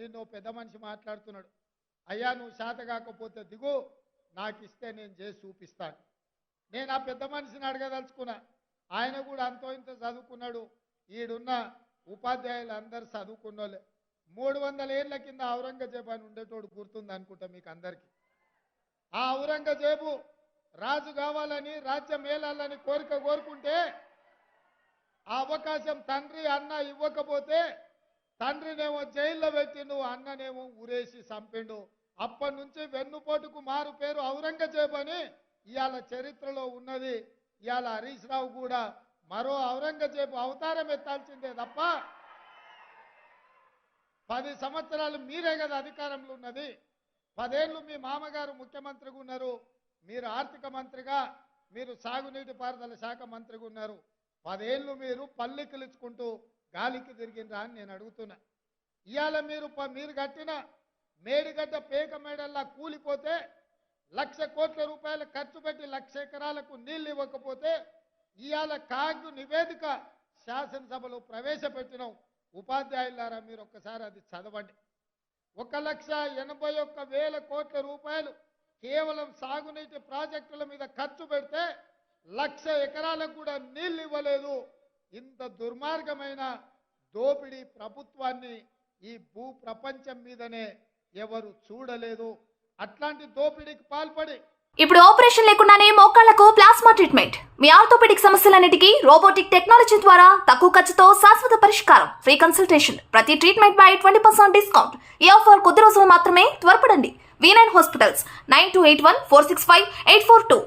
నిన్ను పెద్ద మనిషి మాట్లాడుతున్నాడు, అయ్యా నువ్వు శాత కాకపోతే దిగు, నాకు ఇస్తే నేను చేసి చూపిస్తాను. నేను ఆ పెద్ద మనిషిని అడగదలుచుకున్నా. ఆయన కూడా అంతో ఇంత చదువుకున్నాడు. ఈడున్న ఉపాధ్యాయులు అందరు చదువుకున్నోళ్ళే. 300 ఏళ్ల కింద ఔరంగజేబు అని ఉండేటోడు గుర్తుంది అనుకుంటా మీకు అందరికీ. ఆ ఔరంగజేబు రాజు కావాలని, రాజ్యం ఏలాలని కోరుకుంటే ఆ అవకాశం తండ్రి అన్న ఇవ్వకపోతే తండ్రినేమో జైల్లో పెట్టిండు, అన్ననేమో ఊరేసి చంపిండు. అప్పటి నుంచి వెన్నుపోటుకు మారు పేరు ఔరంగజేబు అని ఇవాళ చరిత్రలో ఉన్నది. ఇవాళ హరీష్ రావు కూడా మరో ఔరంగజేబు అవతారం ఎత్తాల్సిందే తప్ప 10 సంవత్సరాలు మీరే కదా అధికారంలో ఉన్నది. 10 ఏళ్ళు మీ మామగారు ముఖ్యమంత్రిగా ఉన్నారు, మీరు ఆర్థిక మంత్రిగా, మీరు సాగునీటి పారుదల శాఖ మంత్రిగా ఉన్నారు. 10 ఏళ్ళు మీరు పల్లికిలుచుకుంటూ గాలికి తిరిగినరా అని నేను అడుగుతున్నా. ఇవాళ మీరు కట్టిన మేడిగడ్డ పేక మేడల్లా కూలిపోతే 1,00,000 కోట్ల రూపాయలు ఖర్చు పెట్టి 1,00,000 ఎకరాలకు నీళ్లు ఇవ్వకపోతే ఇవాళ కాగు నివేదిక శాసనసభలో ప్రవేశపెట్టినాం. ఉపాధ్యాయులారా మీరు ఒక్కసారి అది చదవండి. 1,81,000 కోట్ల రూపాయలు కేవలం సాగునీటి ప్రాజెక్టుల మీద ఖర్చు పెడితే 1,00,000 ఎకరాలకు కూడా నీళ్లు ఇవ్వలేదు. ఇంత దుర్మార్గమైన దోపిడీ ప్రభుత్వాన్ని ఈ భూ ప్రపంచం మీదనే ఎవరు చూడలేదు. అట్లాంటి దోపిడీకి పాల్పడి ఇప్పుడు ఆపరేషన్ లేకుండానే మోకాళ్లకు ప్లాస్మా ట్రీట్మెంట్. మీ ఆర్థోపెడిక్ సమస్యలన్నిటికీ రోబోటిక్ టెక్నాలజీ ద్వారా తక్కువ ఖర్చుతో శాశ్వత పరిష్కారం. Free consultation. ప్రతి ట్రీట్మెంట్ పై 20% డిస్కౌంట్. ఈ ఆఫర్ కొద్ది రోజులు మాత్రమే. త్వరపడండి. V9 hospitals 9281465842.